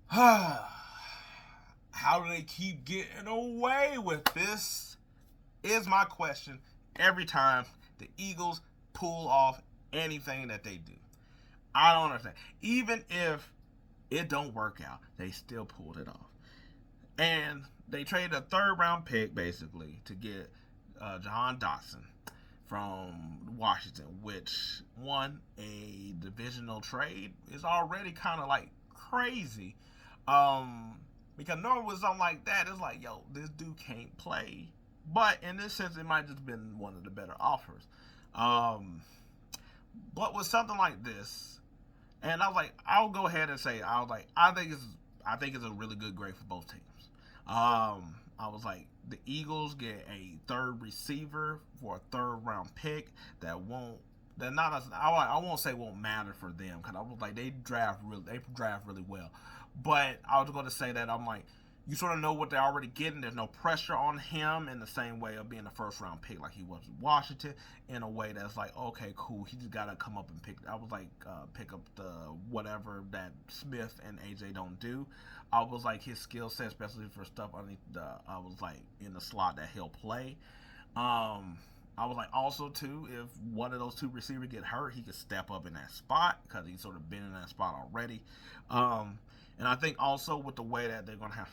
How do they keep getting away with this? Is my question every time the Eagles pull off anything that they do. I don't understand. Even if it don't work out, they still pulled it off. And they traded a third round pick basically to get Jahan Dotson from Washington, which won a divisional trade is already kind of like crazy. Um, because normally with something like that, it's like, yo, this dude can't play. But in this sense, it might just been one of the better offers. Um, but with something like this, and I was like, I'll go ahead and say, I was like, I think it's a really good grade for both teams. I was like, the Eagles get a third receiver for a third round pick that won't that not as I won't say won't matter for them because I was like they draft really well, but I was going to say that I'm like you sort of know what they're already getting. There's no pressure on him in the same way of being a first round pick like he was in Washington. In a way that's like, okay, cool. He just gotta come up and pick. I was like, pick up the whatever that Smith and AJ don't do. I was like his skill set, especially for stuff underneath the. I was like in the slot that he'll play. I was like also too, if one of those two receivers get hurt, he could step up in that spot because he's sort of been in that spot already. Um, and I think also with the way that they're going to have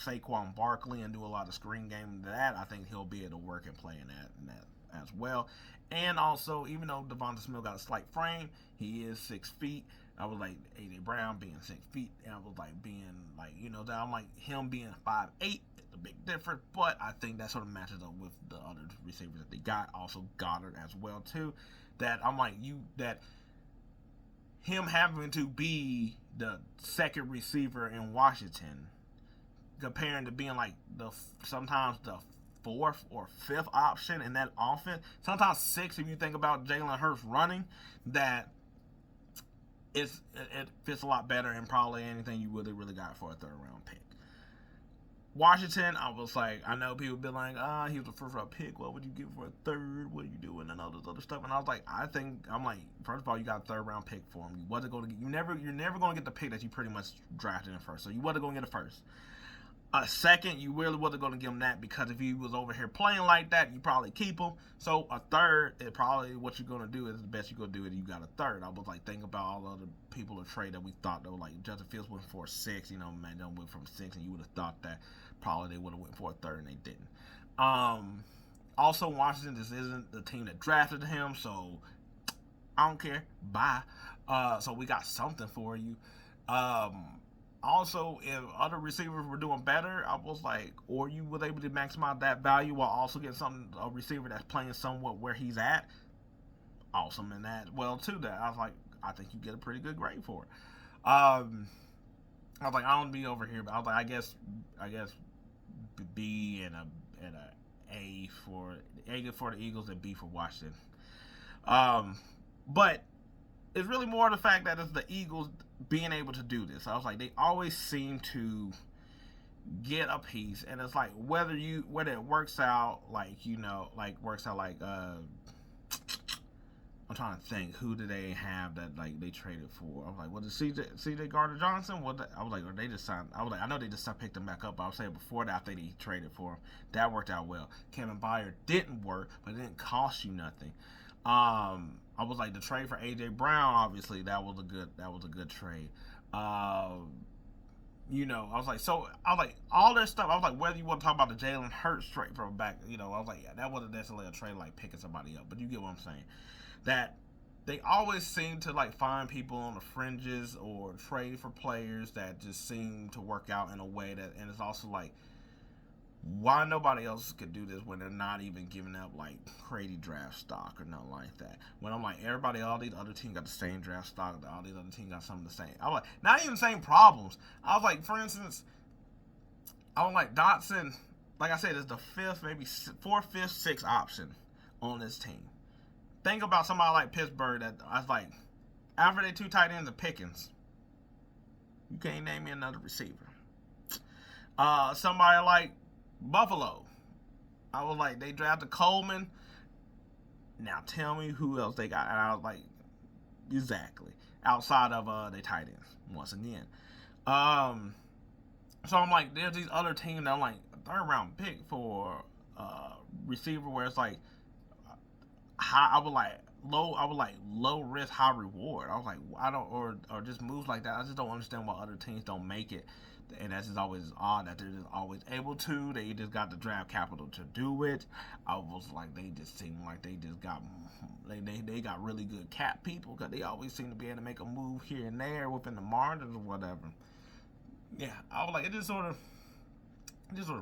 Saquon Barkley and do a lot of screen game, that I think he'll be able to work and play in that as well. And also, even though Devonta Smith got a slight frame, he is 6 feet. I was like AJ Brown being 6 feet, and I was like being like that I'm like him being 5'8" is a big difference, but I think that sort of matches up with the other receivers that they got. Also Goddard as well too. That I'm like that him having to be the second receiver in Washington, comparing to being like the sometimes the fourth or fifth option in that offense, sometimes six if you think about Jalen Hurts running, that it fits a lot better and probably anything you really got for a third round pick. Washington, I was like, I know people be like, he was a first round pick. What would you give for a third? What are you doing? And all this other stuff. And I was like, I'm like, first of all, you got a third round pick for him. You wasn't going to get, you're never going to get the pick that you pretty much drafted in first. So you wasn't going to get a first. A second, you really wasn't going to give him that because if he was over here playing like that, you probably keep him. So a third, it probably what you're going to do is the best you're going to do it. You got a third. I was like thinking about all the other people to trade that we thought that were like Justin Fields went for 6. Man, they went from 6, and you would have thought that probably they would have went for a third, and they didn't. Also, Washington, this isn't the team that drafted him, so I don't care. Bye. So we got something for you. Also, if other receivers were doing better, I was like, or you were able to maximize that value while also getting a receiver that's playing somewhat where he's at. Awesome in that. Well, too, that I was like, I think you get a pretty good grade for it. I was like, I don't be over here, but I was like, I guess B and a for the Eagles and B for Washington. Um, but it's really more the fact that it's the Eagles being able to do this. I was like, they always seem to get a piece, and it's like whether it works out like I'm trying to think who do they have that like they traded for. I was like, was it CJ Gardner Johnson? I was like, or they just signed. I was like, I know they just picked him back up. But I was saying before that, I think they traded for him. That worked out well. Kevin Byard didn't work, but it didn't cost you nothing. I was like the trade for AJ Brown. Obviously, that was a good trade. I was like, all this stuff. I was like, whether you want to talk about the Jalen Hurts trade from back, I was like, yeah, that wasn't necessarily a trade like picking somebody up, but you get what I'm saying. That they always seem to like find people on the fringes or trade for players that just seem to work out in a way that, and it's also like, why nobody else could do this when they're not even giving up like crazy draft stock or nothing like that. When I'm like, all these other teams got the same draft stock, all these other teams got some of the same. I was like, not even the same problems. I was like, for instance, I was like Dotson, like I said, is the fifth, maybe fourth, fifth, sixth option on this team. Think about somebody like Pittsburgh that I was like, after they two tight ends of Pickens, you can't name me another receiver. Somebody like Buffalo, I was like, they drafted Coleman. Now tell me who else they got. And I was like, exactly. Outside of the tight ends, once again. So I'm like, there's these other teams that I'm like, third round pick for receiver where it's like high, I would like low risk, high reward. I was like, I don't, or just moves like that. I just don't understand why other teams don't make it, and that's just always odd that they're just always able to. They just got the draft capital to do it. I was like, they just seem like they just got they got really good cap people because they always seem to be able to make a move here and there within the margins or whatever. Yeah, I was like, just sort of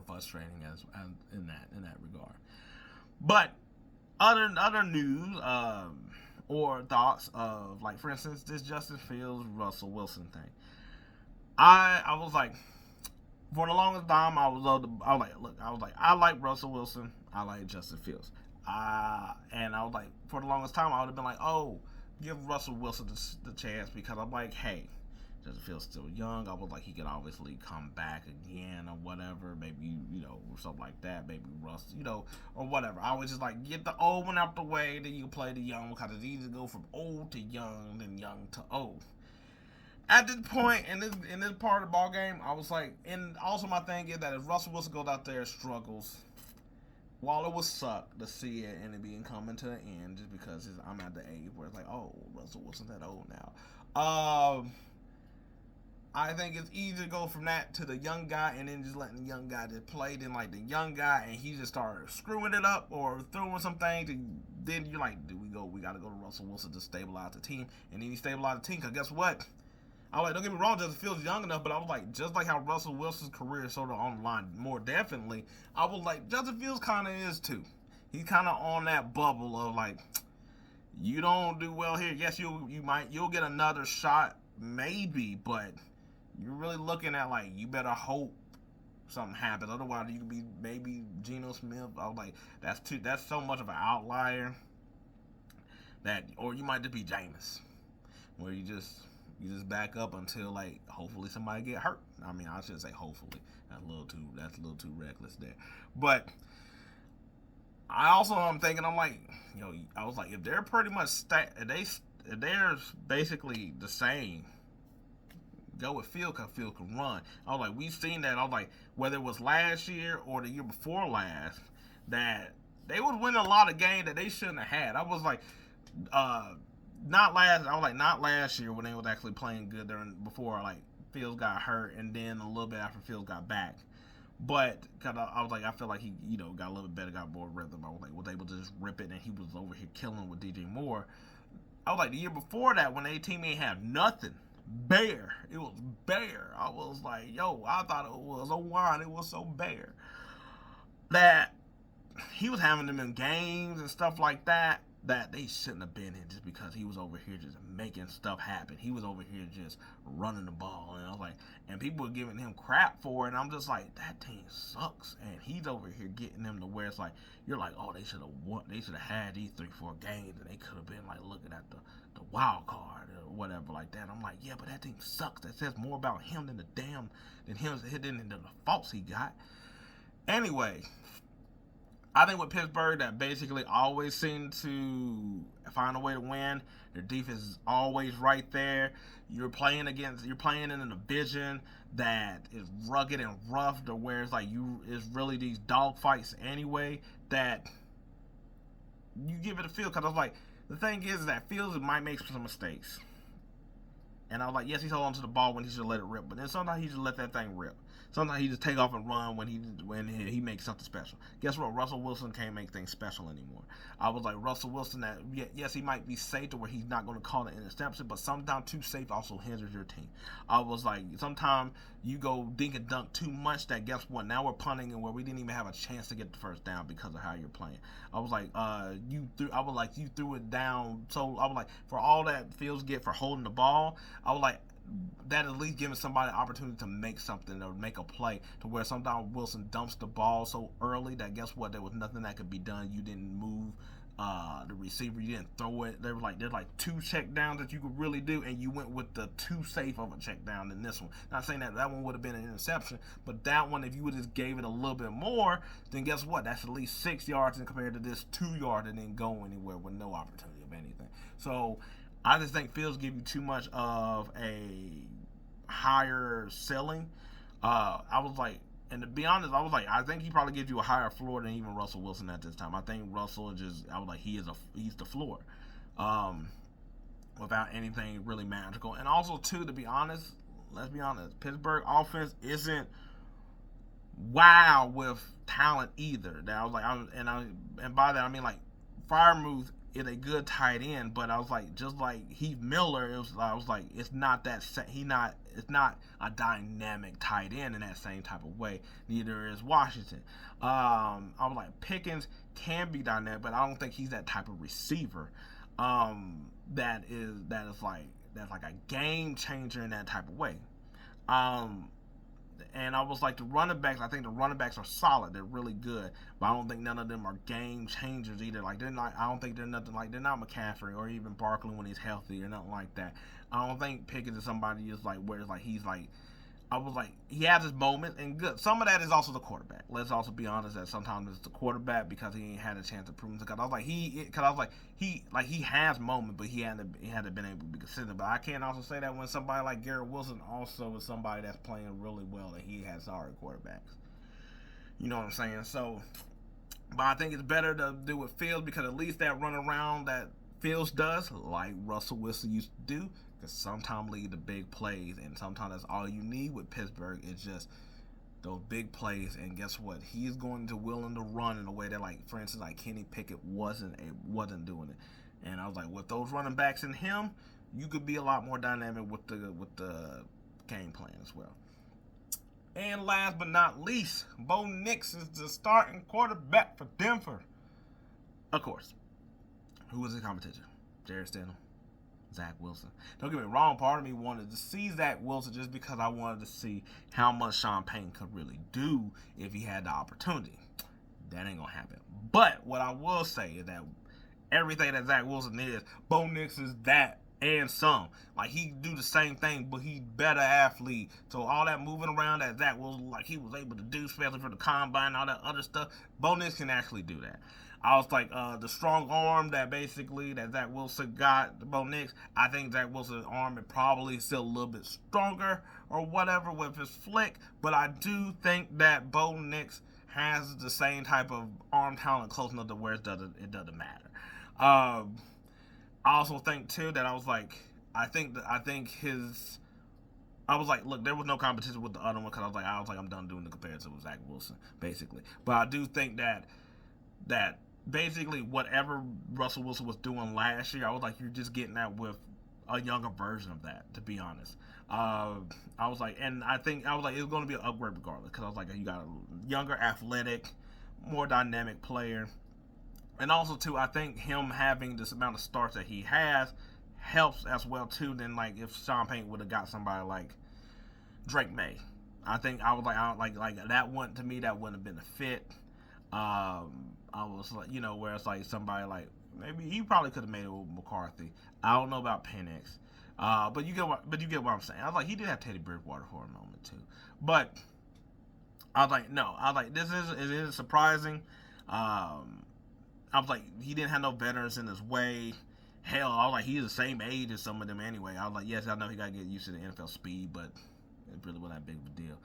frustrating as in that regard. But other news or thoughts of, like, for instance, this Justin Fields Russell Wilson thing. I was like, for the longest time I was like I like Russell Wilson, I like Justin Fields. And I was like, for the longest time I would have been like, oh, give Russell Wilson the chance, because I'm like, hey, Justin Fields still young. I was like, he could obviously come back again or whatever. Maybe, or something like that. Maybe Russ, or whatever. I was just like, get the old one out the way, then you play the young one, because it's easy to go from old to young than young to old. At this point in this part of the ball game, I was like, and also my thing is that if Russell Wilson goes out there and struggles, while it would suck to see it and it being coming to an end, just because I'm at the age where it's like, oh, Russell Wilson's that old now. I think it's easy to go from that to the young guy, and then just letting the young guy just play. Then, like, the young guy, and he just started screwing it up or throwing some things, and then you're like, we got to go to Russell Wilson to stabilize the team. And then he stabilized the team, because guess what? I was like, don't get me wrong, Justin Fields young enough, but I was like, just like how Russell Wilson's career is sort of on the line more definitely, I was like, Justin Fields kind of is too. He's kind of on that bubble of, like, you don't do well here. Yes, you'll get another shot, maybe, but you're really looking at, like, you better hope something happens. Otherwise, you could be maybe Geno Smith. I was like, that's so much of an outlier or you might just be Jameis, where you just back up until, like, hopefully somebody get hurt. I mean, I should say hopefully. That's a little too reckless there. But I also am thinking, I'm like, I was like, if they're pretty much if they're basically the same, go with Field, because Field can run. I was like, we've seen that. I was like, whether it was last year or the year before last, that they would win a lot of games that they shouldn't have had. I was like, not last year when they was actually playing good before, like, Fields got hurt, and then a little bit after Fields got back. But cause I was like, I feel like he, got a little bit better, got more rhythm. I was like, was able to just rip it, and he was over here killing with DJ Moore. I was like, the year before that, when their team ain't have nothing, bare. It was bare. I was like, I thought it was a wine. It was so bare that he was having them in games and stuff like that they shouldn't have been in, just because he was over here just making stuff happen. He was over here just running the ball, and I was like, and people were giving him crap for it, and I'm just like, that team sucks, and he's over here getting them to where it's like, you're like, oh, they should have won, they should have had these 3-4 games, and they could have been, like, looking at the wild card or whatever like that. I'm like, yeah, but that team sucks. That says more about him than the faults he got. Anyway, I think with Pittsburgh, that basically always seem to find a way to win. Their defense is always right there. You're playing in a division that is rugged and rough, to where it's like it's really these dog fights anyway, that you give it a feel. Because I was like, the thing is that Fields might make some mistakes. And I was like, yes, he's holding on to the ball when he should let it rip, but then sometimes he just let that thing rip. Sometimes he just take off and run when he makes something special. Guess what? Russell Wilson can't make things special anymore. I was like, Russell Wilson, that yes, he might be safe to where he's not going to call an interception, but sometimes too safe also hinders your team. I was like, sometimes you go dink and dunk too much, that guess what? Now we're punting, and where we didn't even have a chance to get the first down because of how you're playing. I was like, you threw it down. So I was like, for all that Fields get for holding the ball, I was like, that at least giving somebody an opportunity to make something or make a play, to where sometimes Wilson dumps the ball so early that guess what, there was nothing that could be done. You didn't move the receiver, you didn't throw it. There's like 2 check downs that you could really do, and you went with the too safe of a check down than this one. Not saying that one would have been an interception, but that one, if you would have just gave it a little bit more, then guess what, that's at least 6 yards, and compared to this 2 yards that didn't go anywhere with no opportunity of anything. So I just think Fields give you too much of a higher ceiling. I was like, and to be honest, I was like, I think he probably gives you a higher floor than even Russell Wilson at this time. I think Russell just, I was like, he's the floor, um, without anything really magical. And also, too, to be honest, let's be honest, Pittsburgh offense isn't wow with talent either. That I was like, and by that I mean like Freiermuth is a good tight end, but I was like, just like Heath Miller, I was like, it's not that it's not a dynamic tight end in that same type of way. Neither is Washington. I was like, Pickens can be dynamic, but I don't think he's that type of receiver. That is that's like a game changer in that type of way. Um, and I was like, the running backs, I think the running backs are solid. They're really good. But I don't think none of them are game changers either. Like, they're not, I don't think they're nothing like, they're not McCaffrey or even Barkley when he's healthy or nothing like that. I don't think Pickens is somebody just like, where it's like, he's like, I was like, he has his moment and good. Some of that is also the quarterback. Let's also be honest that sometimes it's the quarterback because he ain't had a chance to prove himself. Because I was like, he has moments, but he hadn't been able to be consistent. But I can't also say that when somebody like Garrett Wilson also is somebody that's playing really well and he has sorry quarterbacks. You know what I'm saying? So, but I think it's better to do with Fields because at least that run around that Fields does, like Russell Wilson used to do, because sometimes lead to big plays, and sometimes that's all you need with Pittsburgh is just those big plays. And guess what? He's going to willing to run in a way that, like, for instance, like Kenny Pickett wasn't doing it. And I was like, with those running backs in him, you could be a lot more dynamic with the game plan as well. And last but not least, Bo Nix is the starting quarterback for Denver. Of course, who was his competition? Jared Stidham, Zach Wilson. Don't get me wrong, part of me wanted to see Zach Wilson just because I wanted to see how much Sean Payton could really do if he had the opportunity. That ain't gonna happen. But what I will say is that everything that Zach Wilson is, Bo Nix is that and some. Like, he do the same thing, but he's better athlete. So all that moving around that Zach Wilson, like, he was able to do, especially for the combine and all that other stuff, Bo Nix can actually do that. I was like, the strong arm that Zach Wilson got, Bo Nix, I think Zach Wilson's arm is probably still a little bit stronger or whatever with his flick, but I do think that Bo Nix has the same type of arm talent close enough to where it doesn't matter. I also think too that I was like, I was like, look, there was no competition with the other one because I was like, I'm done doing the comparison with Zach Wilson, basically. But I do think that basically whatever Russell Wilson was doing last year, I was like, you're just getting that with a younger version of that, to be honest. I was like, and I was like, it's going to be an upgrade regardless because I was like, you got a younger, athletic, more dynamic player. And also, too, I think him having this amount of starts that he has helps as well, too, than, like, if Sean Payton would have got somebody like Drake May. I think I was like that one, to me, that wouldn't have been a fit. I was like, where it's like somebody like, maybe he probably could have made it with McCarthy. I don't know about Penix. But you get what I'm saying. I was like, he did have Teddy Bridgewater for a moment, too. But I was like, no. I was like, it is surprising. I was like, he didn't have no veterans in his way. Hell, I was like, he's the same age as some of them anyway. I was like, yes, I know he got to get used to the NFL speed, but it really wasn't that big of a deal.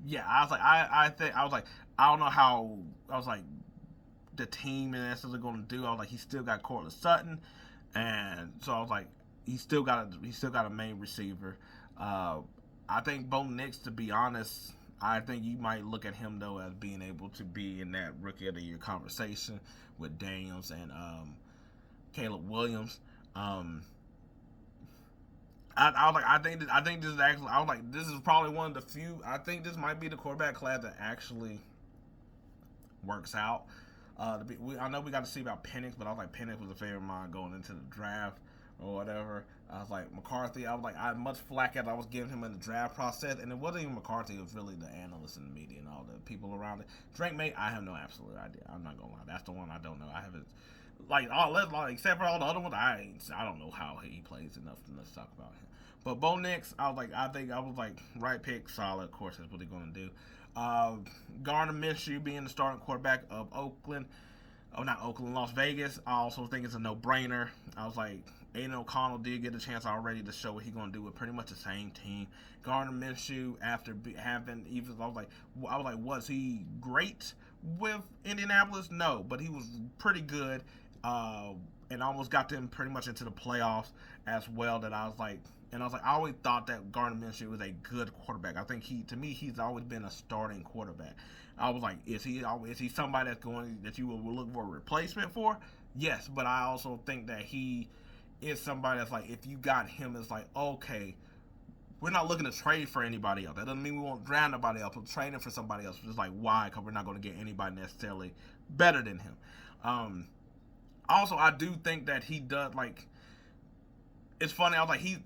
Yeah, I was like, I don't know how, I was like, the team and that's what they're going to do. I was like, he still got Cortland Sutton, and so I was like, he still got a main receiver. I think Bo Nix, to be honest, I think you might look at him, though, as being able to be in that Rookie of the Year conversation with Daniels and Caleb Williams. I was like, I think this is actually, I was like, this is probably one of the few, I think this might be the quarterback class that actually works out. I know we got to see about Penix, but I was like, Penix was a favorite of mine going into the draft or whatever. I was like, McCarthy, I was like, I had much flack as I was giving him in the draft process, and it wasn't even McCarthy, it was really the analysts and the media and all the people around it. Drake May, I have no absolute idea. I'm not gonna lie, that's the one I don't know. I haven't, except for all the other ones, I don't know how he plays enough to talk about him. But Bo Nix, I was like, right pick, solid. Of course, that's what they're gonna do. Gardner Minshew being the starting quarterback of Las Vegas. I also think it's a no-brainer. I was like, Aiden O'Connell did get a chance already to show what he's gonna do with pretty much the same team. Gardner Minshew, after having even, I was like, was he great with Indianapolis? No, but he was pretty good, and almost got them pretty much into the playoffs as well. I always thought that Gardner Minshew was a good quarterback. I think he's always been a starting quarterback. I was like, is he somebody that you will look for a replacement for? Yes, but I also think that he is somebody that's like, if you got him, it's like, okay, we're not looking to trade for anybody else. That doesn't mean we won't draft nobody else. We're trading for somebody else. Just like, why? Because we're not going to get anybody necessarily better than him. Also, I do think that he does, like, it's funny. I was like, he's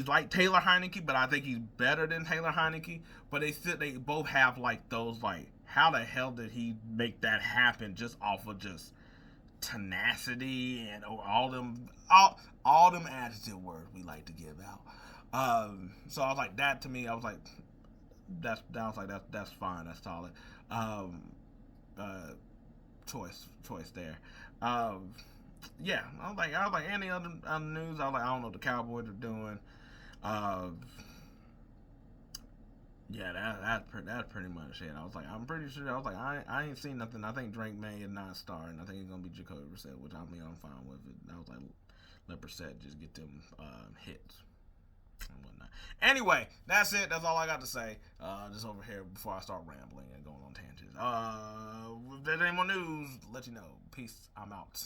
like Taylor Heineke, but I think he's better than Taylor Heineke. But they both have like those, like, how the hell did he make that happen just off of just tenacity and all them adjective words we like to give out. So I was like, that to me, I was like, that's fine, that's solid. Choice there. Yeah, I was like any other news. I was like, I don't know what the Cowboys are doing. Yeah, that's pretty much it. I was like, I'm pretty sure. I was like, I ain't seen nothing. I think Drake May is not starting. I think he's gonna be Jacoby Brissett, which I'm fine with it. I was like, let Brissett just get them hits and whatnot. Anyway, that's it. That's all I got to say. Just over here before I start rambling and going on tangents. If there's any more news, let you know. Peace. I'm out.